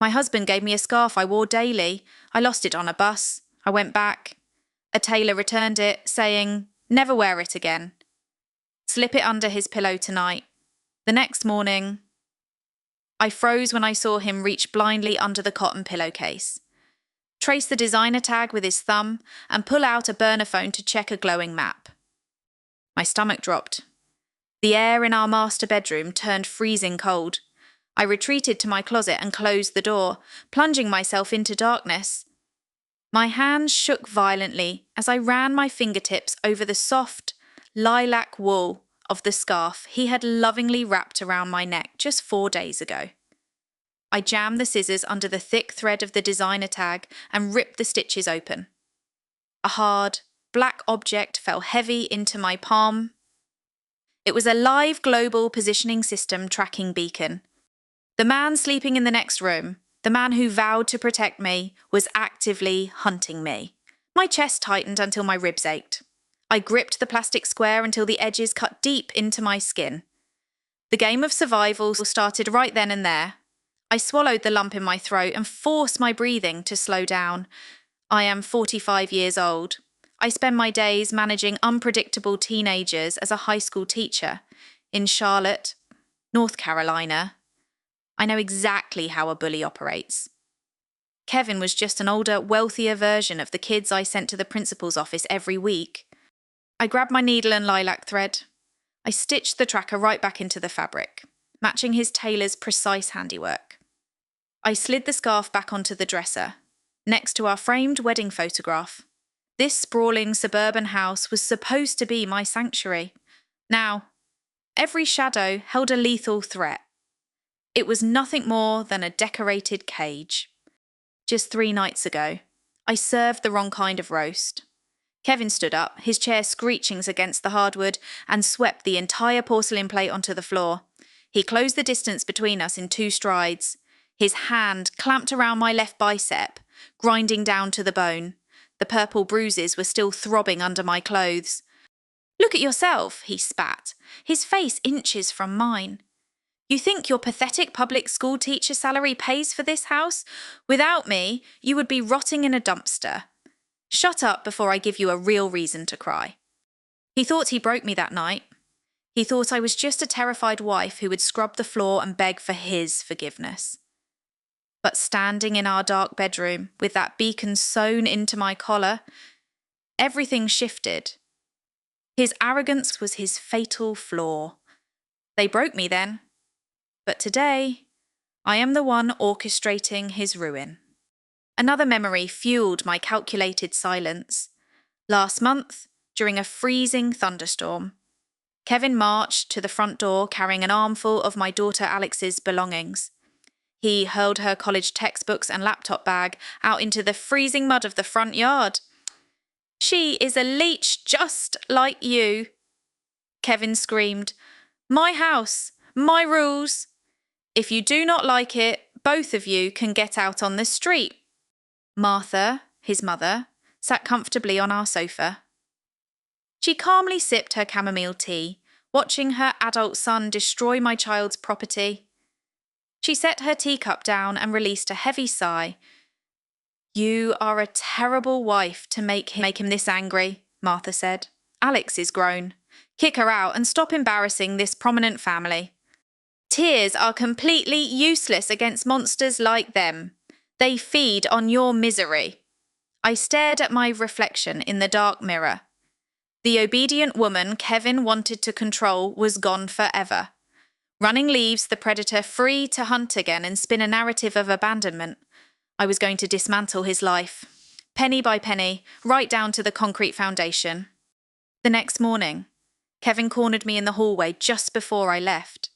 My husband gave me a scarf I wore daily. I lost it on a bus. I went back. A tailor returned it, saying, "Never wear it again. Slip it under his pillow tonight." The next morning, I froze when I saw him reach blindly under the cotton pillowcase, trace the designer tag with his thumb, and pull out a burner phone to check a glowing map. My stomach dropped. The air in our master bedroom turned freezing cold. I retreated to my closet and closed the door, plunging myself into darkness. My hands shook violently as I ran my fingertips over the soft, lilac wool of the scarf he had lovingly wrapped around my neck just 4 days ago. I jammed the scissors under the thick thread of the designer tag and ripped the stitches open. A hard, black object fell heavy into my palm. It was a live global positioning system tracking beacon. The man sleeping in the next room, the man who vowed to protect me, was actively hunting me. My chest tightened until my ribs ached. I gripped the plastic square until the edges cut deep into my skin. The game of survival started right then and there. I swallowed the lump in my throat and forced my breathing to slow down. I am 45 years old. I spend my days managing unpredictable teenagers as a high school teacher in Charlotte, North Carolina. I know exactly how a bully operates. Kevin was just an older, wealthier version of the kids I sent to the principal's office every week. I grabbed my needle and lilac thread. I stitched the tracker right back into the fabric, matching his tailor's precise handiwork. I slid the scarf back onto the dresser, next to our framed wedding photograph. This sprawling suburban house was supposed to be my sanctuary. Now, every shadow held a lethal threat. It was nothing more than a decorated cage. Just 3 nights ago, I served the wrong kind of roast. Kevin stood up, his chair screeching against the hardwood, and swept the entire porcelain plate onto the floor. He closed the distance between us in 2 strides. His hand clamped around my left bicep, grinding down to the bone. The purple bruises were still throbbing under my clothes. "Look at yourself," he spat, his face inches from mine. "You think your pathetic public school teacher salary pays for this house? Without me, you would be rotting in a dumpster. Shut up before I give you a real reason to cry." He thought he broke me that night. He thought I was just a terrified wife who would scrub the floor and beg for his forgiveness. But standing in our dark bedroom, with that beacon sewn into my collar, everything shifted. His arrogance was his fatal flaw. They broke me then. But today, I am the one orchestrating his ruin. Another memory fueled my calculated silence. Last month, during a freezing thunderstorm, Kevin marched to the front door carrying an armful of my daughter Alex's belongings. He hurled her college textbooks and laptop bag out into the freezing mud of the front yard. "She is a leech just like you," Kevin screamed. "My house, my rules. If you do not like it, both of you can get out on the street." Martha, his mother, sat comfortably on our sofa. She calmly sipped her chamomile tea, watching her adult son destroy my child's property. She set her teacup down and released a heavy sigh. "You are a terrible wife to make him this angry," Martha said. "Alex is grown. Kick her out and stop embarrassing this prominent family. Tears are completely useless against monsters like them. They feed on your misery." I stared at my reflection in the dark mirror. The obedient woman Kevin wanted to control was gone forever. Running leaves the predator free to hunt again and spin a narrative of abandonment. I was going to dismantle his life, penny by penny, right down to the concrete foundation. The next morning, Kevin cornered me in the hallway just before I left.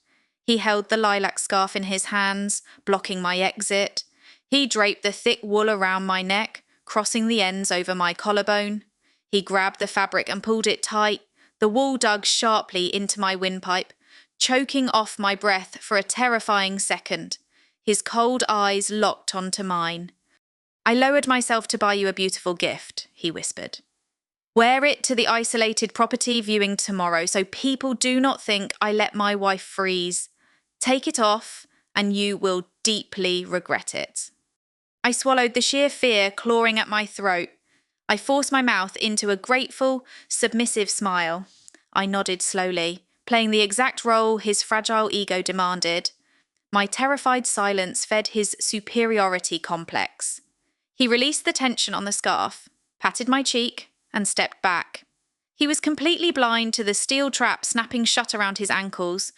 He held the lilac scarf in his hands, blocking my exit. He draped the thick wool around my neck, crossing the ends over my collarbone. He grabbed the fabric and pulled it tight. The wool dug sharply into my windpipe, choking off my breath for a terrifying second. His cold eyes locked onto mine. "I lowered myself to buy you a beautiful gift," he whispered. "Wear it to the isolated property viewing tomorrow so people do not think I let my wife freeze. Take it off and you will deeply regret it. I swallowed the sheer fear clawing at my throat. I forced my mouth into a grateful, submissive smile. I nodded slowly, playing the exact role his fragile ego demanded. My terrified silence fed his superiority complex. He released the tension on the scarf, patted my cheek, and stepped back. He was completely blind to the steel trap snapping shut around his ankles.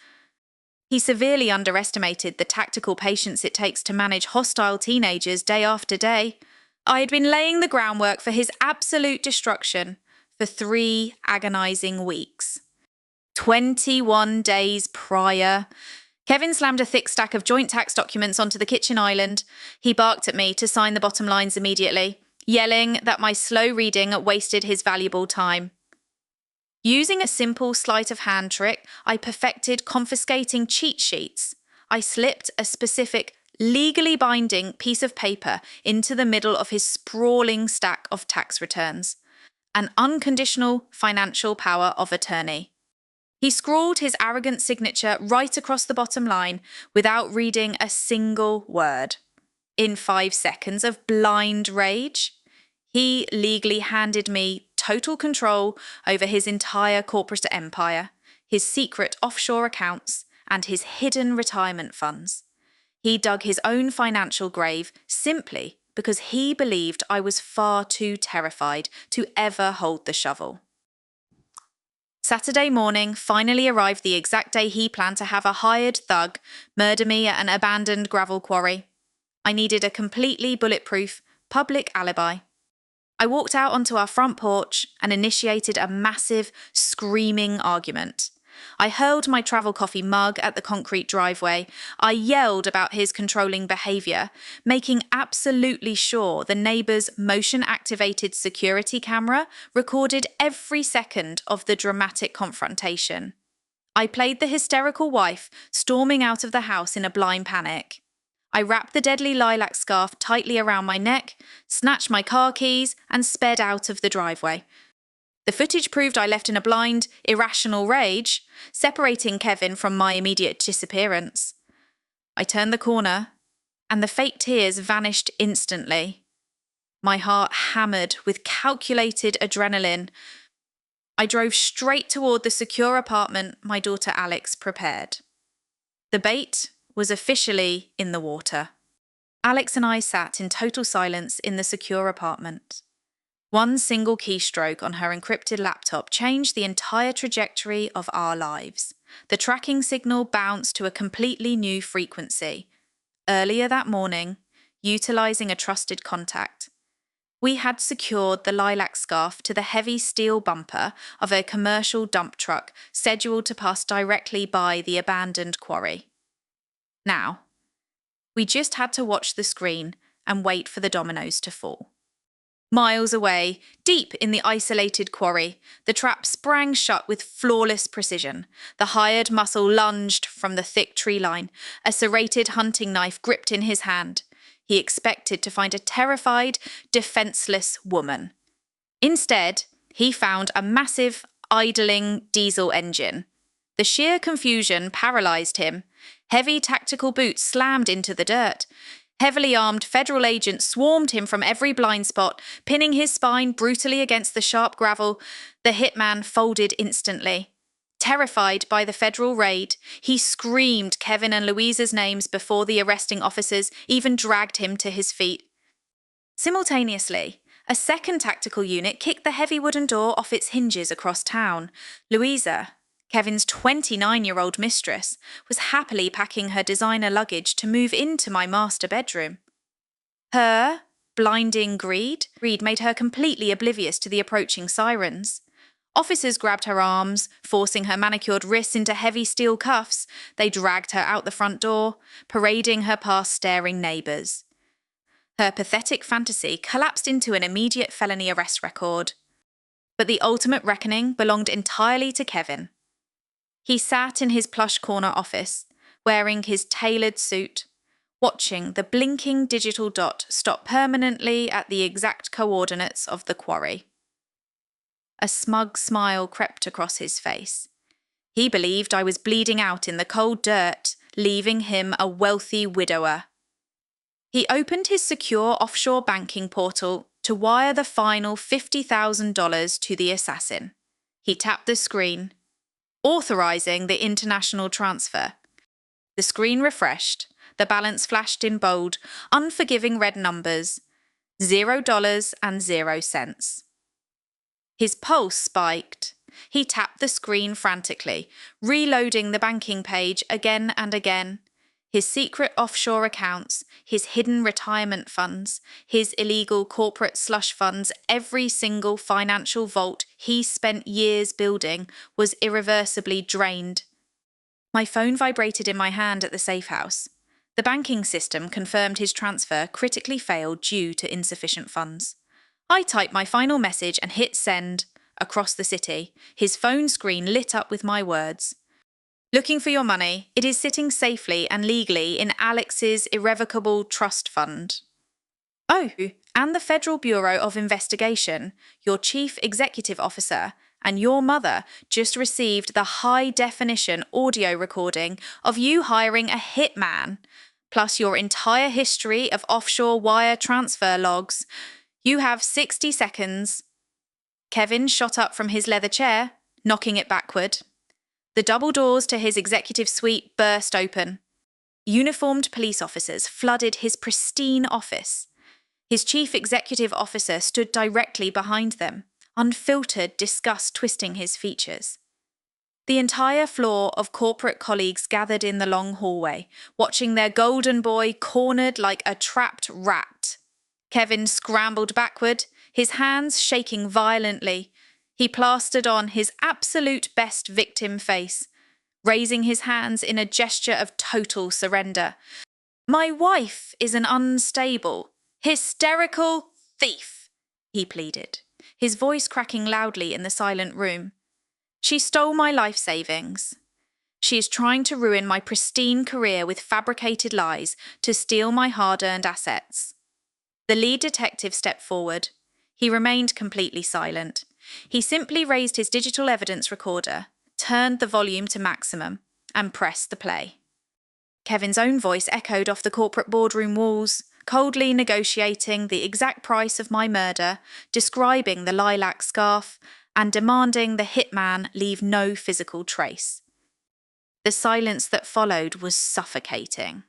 He severely underestimated the tactical patience it takes to manage hostile teenagers day after day. I had been laying the groundwork for his absolute destruction for 3 agonizing weeks. 21 days prior, Kevin slammed a thick stack of joint tax documents onto the kitchen island. He barked at me to sign the bottom lines immediately, yelling that my slow reading wasted his valuable time. Using a simple sleight of hand trick, I perfected confiscating cheat sheets. I slipped a specific, legally binding piece of paper into the middle of his sprawling stack of tax returns. An unconditional financial power of attorney. He scrawled his arrogant signature right across the bottom line without reading a single word. In 5 seconds of blind rage, he legally handed me total control over his entire corporate empire, his secret offshore accounts, and his hidden retirement funds. He dug his own financial grave simply because he believed I was far too terrified to ever hold the shovel. Saturday morning finally arrived the exact day he planned to have a hired thug murder me at an abandoned gravel quarry. I needed a completely bulletproof, public alibi. I walked out onto our front porch and initiated a massive, screaming argument. I hurled my travel coffee mug at the concrete driveway. I yelled about his controlling behaviour, making absolutely sure the neighbour's motion-activated security camera recorded every second of the dramatic confrontation. I played the hysterical wife storming out of the house in a blind panic. I wrapped the deadly lilac scarf tightly around my neck, snatched my car keys, and sped out of the driveway. The footage proved I left in a blind, irrational rage, separating Kevin from my immediate disappearance. I turned the corner, and the fake tears vanished instantly. My heart hammered with calculated adrenaline. I drove straight toward the secure apartment my daughter Alex prepared. The bait was officially in the water. Alex and I sat in total silence in the secure apartment. One single keystroke on her encrypted laptop changed the entire trajectory of our lives. The tracking signal bounced to a completely new frequency. Earlier that morning, utilizing a trusted contact, we had secured the lilac scarf to the heavy steel bumper of a commercial dump truck scheduled to pass directly by the abandoned quarry. Now, we just had to watch the screen and wait for the dominoes to fall. Miles away, deep in the isolated quarry, the trap sprang shut with flawless precision. The hired muscle lunged from the thick tree line, a serrated hunting knife gripped in his hand. He expected to find a terrified, defenseless woman. Instead, he found a massive, idling diesel engine. The sheer confusion paralyzed him. Heavy tactical boots slammed into the dirt. Heavily armed federal agents swarmed him from every blind spot, pinning his spine brutally against the sharp gravel. The hitman folded instantly. Terrified by the federal raid, he screamed Kevin and Louisa's names before the arresting officers even dragged him to his feet. Simultaneously, a second tactical unit kicked the heavy wooden door off its hinges across town. Louisa, Kevin's 29-year-old mistress, was happily packing her designer luggage to move into my master bedroom. Her blinding greed made her completely oblivious to the approaching sirens. Officers grabbed her arms, forcing her manicured wrists into heavy steel cuffs. They dragged her out the front door, parading her past staring neighbours. Her pathetic fantasy collapsed into an immediate felony arrest record. But the ultimate reckoning belonged entirely to Kevin. He sat in his plush corner office, wearing his tailored suit, watching the blinking digital dot stop permanently at the exact coordinates of the quarry. A smug smile crept across his face. He believed I was bleeding out in the cold dirt, leaving him a wealthy widower. He opened his secure offshore banking portal to wire the final $50,000 to the assassin. He tapped the screen, authorizing the international transfer. The screen refreshed. The balance flashed in bold, unforgiving red numbers, $0 and 0 cents. His pulse spiked. He tapped the screen frantically, reloading the banking page again and again. His secret offshore accounts, his hidden retirement funds, his illegal corporate slush funds, every single financial vault he spent years building was irreversibly drained. My phone vibrated in my hand at the safe house. The banking system confirmed his transfer critically failed due to insufficient funds. I typed my final message and hit send. Across the city, his phone screen lit up with my words. Looking for your money. It is sitting safely and legally in Alex's irrevocable trust fund. Oh, and the Federal Bureau of Investigation, your chief executive officer, and your mother just received the high-definition audio recording of you hiring a hitman, plus your entire history of offshore wire transfer logs. You have 60 seconds. Kevin shot up from his leather chair, knocking it backward. The double doors to his executive suite burst open. Uniformed police officers flooded his pristine office. His chief executive officer stood directly behind them, unfiltered disgust twisting his features. The entire floor of corporate colleagues gathered in the long hallway, watching their golden boy cornered like a trapped rat. Kevin scrambled backward, his hands shaking violently. He plastered on his absolute best victim face, raising his hands in a gesture of total surrender. My wife is an unstable, hysterical thief, he pleaded, his voice cracking loudly in the silent room. She stole my life savings. She is trying to ruin my pristine career with fabricated lies to steal my hard-earned assets. The lead detective stepped forward. He remained completely silent. He simply raised his digital evidence recorder, turned the volume to maximum, and pressed the play. Kevin's own voice echoed off the corporate boardroom walls, coldly negotiating the exact price of my murder, describing the lilac scarf, and demanding the hitman leave no physical trace. The silence that followed was suffocating.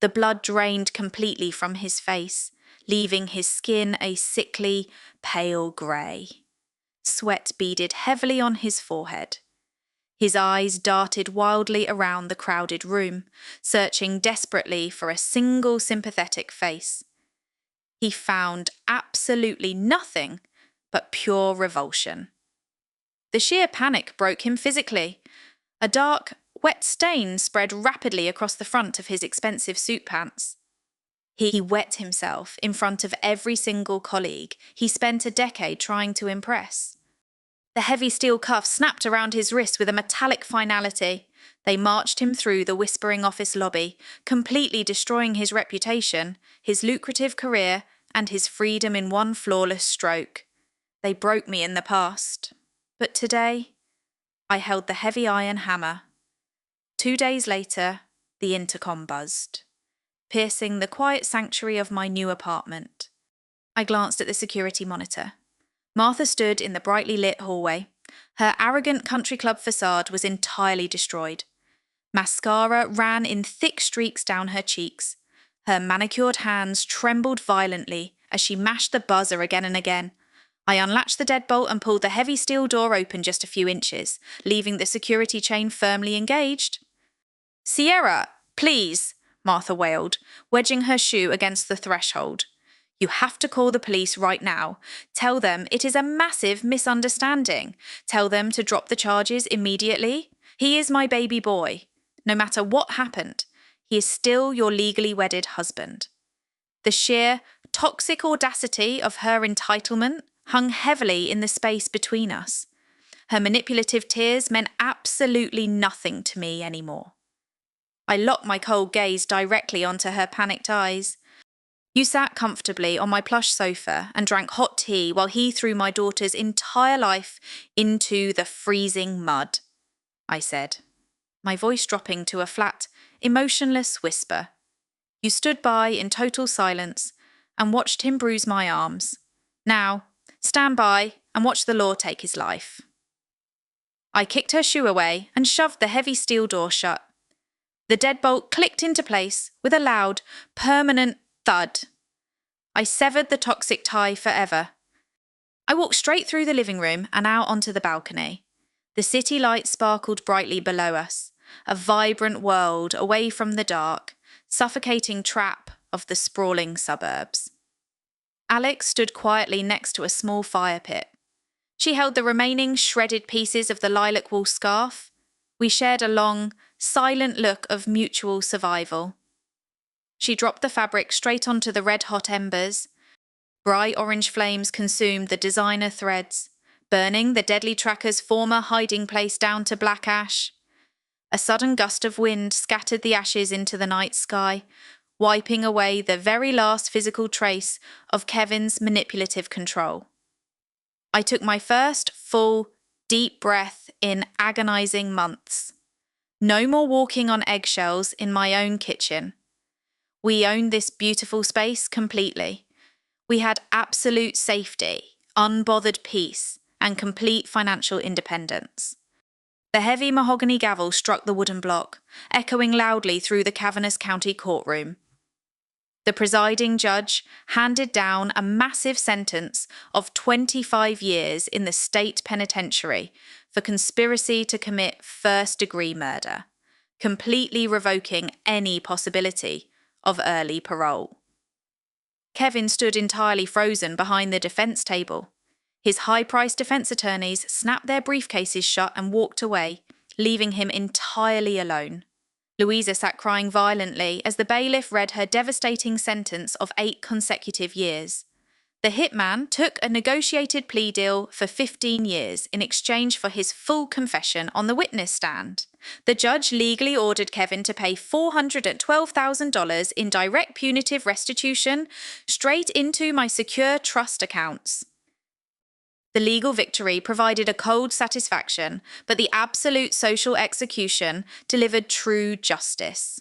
The blood drained completely from his face, leaving his skin a sickly, pale grey. Sweat beaded heavily on his forehead. His eyes darted wildly around the crowded room, searching desperately for a single sympathetic face. He found absolutely nothing but pure revulsion. The sheer panic broke him physically. A dark, wet stain spread rapidly across the front of his expensive suit pants. He wet himself in front of every single colleague he spent a decade trying to impress. The heavy steel cuff snapped around his wrist with a metallic finality. They marched him through the whispering office lobby, completely destroying his reputation, his lucrative career, and his freedom in one flawless stroke. They broke me in the past. But today, I held the heavy iron hammer. 2 days later, the intercom buzzed, piercing the quiet sanctuary of my new apartment. I glanced at the security monitor. Martha stood in the brightly lit hallway. Her arrogant country club facade was entirely destroyed. Mascara ran in thick streaks down her cheeks. Her manicured hands trembled violently as she mashed the buzzer again and again. I unlatched the deadbolt and pulled the heavy steel door open just a few inches, leaving the security chain firmly engaged. "Sierra, please," Martha wailed, wedging her shoe against the threshold. "You have to call the police right now. Tell them it is a massive misunderstanding. Tell them to drop the charges immediately. He is my baby boy. No matter what happened, he is still your legally wedded husband." The sheer, toxic audacity of her entitlement hung heavily in the space between us. Her manipulative tears meant absolutely nothing to me anymore. I locked my cold gaze directly onto her panicked eyes. "You sat comfortably on my plush sofa and drank hot tea while he threw my daughter's entire life into the freezing mud," I said, my voice dropping to a flat, emotionless whisper. You stood by in total silence and watched him bruise my arms. Now, stand by and watch the law take his life. I kicked her shoe away and shoved the heavy steel door shut. The deadbolt clicked into place with a loud, permanent thud. I severed the toxic tie forever. I walked straight through the living room and out onto the balcony. The city lights sparkled brightly below us, a vibrant world away from the dark, suffocating trap of the sprawling suburbs. Alex stood quietly next to a small fire pit. She held the remaining shredded pieces of the lilac wool scarf. We shared a long, silent look of mutual survival. She dropped the fabric straight onto the red-hot embers. Bright orange flames consumed the designer threads, burning the deadly tracker's former hiding place down to black ash. A sudden gust of wind scattered the ashes into the night sky, wiping away the very last physical trace of Kevin's manipulative control. I took my first full, deep breath in agonizing months. No more walking on eggshells in my own kitchen. We owned this beautiful space completely. We had absolute safety, unbothered peace, and complete financial independence. The heavy mahogany gavel struck the wooden block, echoing loudly through the cavernous county courtroom. The presiding judge handed down a massive sentence of 25 years in the state penitentiary for conspiracy to commit first-degree murder, completely revoking any possibility of early parole. Kevin stood entirely frozen behind the defense table. His high-priced defense attorneys snapped their briefcases shut and walked away, leaving him entirely alone. Louisa sat crying violently as the bailiff read her devastating sentence of 8 consecutive years. The hitman took a negotiated plea deal for 15 years in exchange for his full confession on the witness stand. The judge legally ordered Kevin to pay $412,000 in direct punitive restitution straight into my secure trust accounts. The legal victory provided a cold satisfaction, but the absolute social execution delivered true justice.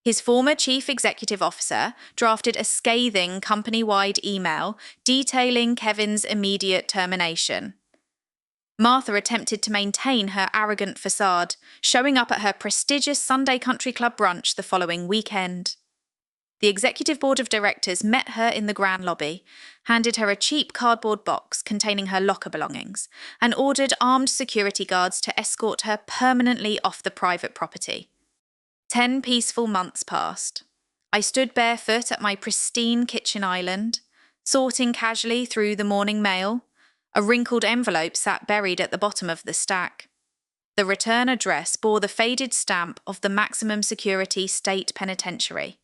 His former chief executive officer drafted a scathing company-wide email detailing Kevin's immediate termination. Martha attempted to maintain her arrogant facade, showing up at her prestigious Sunday country club brunch the following weekend. The executive board of directors met her in the grand lobby, handed her a cheap cardboard box containing her locker belongings, and ordered armed security guards to escort her permanently off the private property. 10 peaceful months passed. I stood barefoot at my pristine kitchen island, sorting casually through the morning mail. A wrinkled envelope sat buried at the bottom of the stack. The return address bore the faded stamp of the maximum security state penitentiary.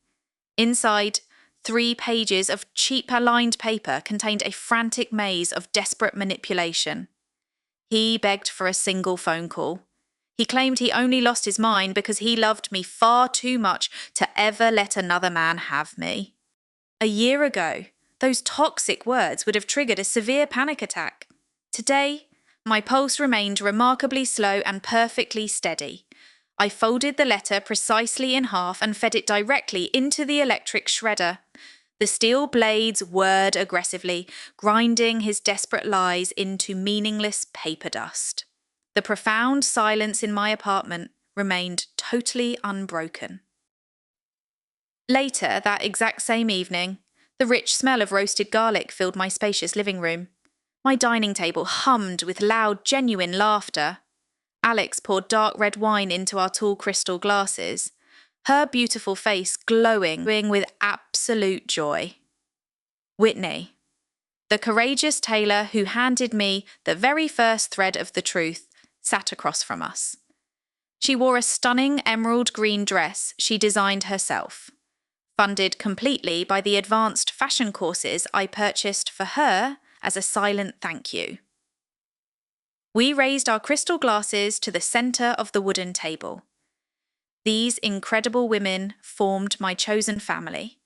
Inside, 3 pages of cheap lined paper contained a frantic maze of desperate manipulation. He begged for a single phone call. He claimed he only lost his mind because he loved me far too much to ever let another man have me. A year ago, those toxic words would have triggered a severe panic attack. Today, my pulse remained remarkably slow and perfectly steady. I folded the letter precisely in half and fed it directly into the electric shredder. The steel blades whirred aggressively, grinding his desperate lies into meaningless paper dust. The profound silence in my apartment remained totally unbroken. Later, that exact same evening, the rich smell of roasted garlic filled my spacious living room. My dining table hummed with loud, genuine laughter. Alex poured dark red wine into our tall crystal glasses, her beautiful face glowing with absolute joy. Whitney, the courageous Tailor who handed me the very first thread of the truth, sat across from us. She wore a stunning emerald green dress she designed herself, funded completely by the advanced fashion courses I purchased for her as a silent thank you. We raised our crystal glasses to the centre of the wooden table. These incredible women formed my chosen family.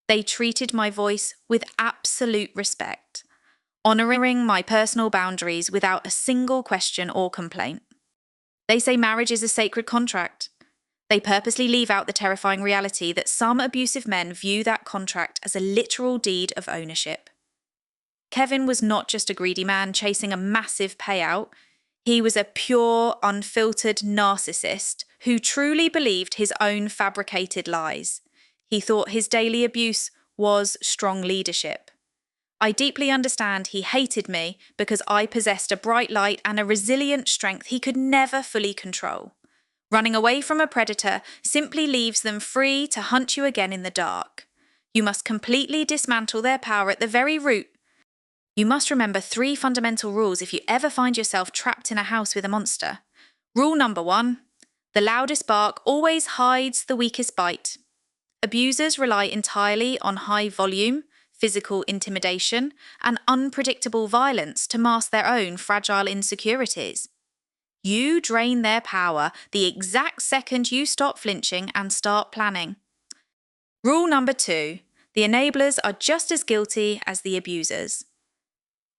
They treated my voice with absolute respect, honouring my personal boundaries without a single question or complaint. They say marriage is a sacred contract. They purposely leave out the terrifying reality that some abusive men view that contract as a literal deed of ownership. Kevin was not just a greedy man chasing a massive payout. He was a pure, unfiltered narcissist who truly believed his own fabricated lies. He thought his daily abuse was strong leadership. I deeply understand he hated me because I possessed a bright light and a resilient strength he could never fully control. Running away from a predator simply leaves them free to hunt you again in the dark. You must completely dismantle their power at the very root. You must remember 3 fundamental rules if you ever find yourself trapped in a house with a monster. Rule number 1: the loudest bark always hides the weakest bite. Abusers rely entirely on high volume, physical intimidation, and unpredictable violence to mask their own fragile insecurities. You drain their power the exact second you stop flinching and start planning. Rule number 2: the enablers are just as guilty as the abusers.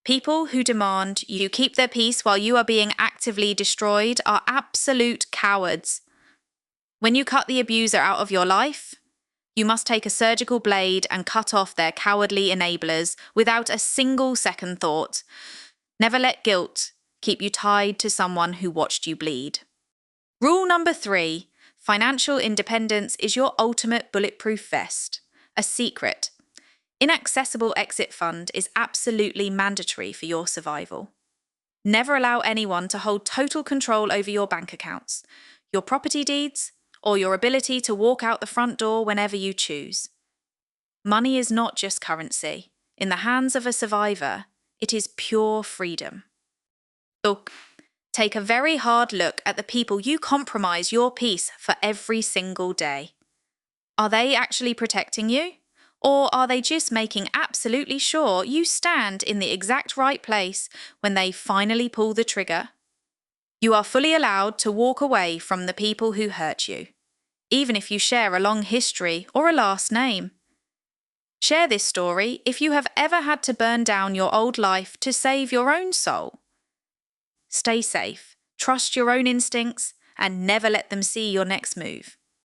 People who demand you keep their peace while you are being actively destroyed are absolute cowards. When you cut the abuser out of your life, you must take a surgical blade and cut off their cowardly enablers without a single second thought. Never let guilt keep you tied to someone who watched you bleed. Rule number 3: financial independence is your ultimate bulletproof vest. A secret: inaccessible exit fund is absolutely mandatory for your survival. Never allow anyone to hold total control over your bank accounts, your property deeds, or your ability to walk out the front door whenever you choose. Money is not just currency. In the hands of a survivor, it is pure freedom. So, take a very hard look at the people you compromise your peace for every single day. Are they actually protecting you? Or are they just making absolutely sure you stand in the exact right place when they finally pull the trigger? You are fully allowed to walk away from the people who hurt you, even if you share a long history or a last name. Share this story if you have ever had to burn down your old life to save your own soul. Stay safe, trust your own instincts, and never let them see your next move.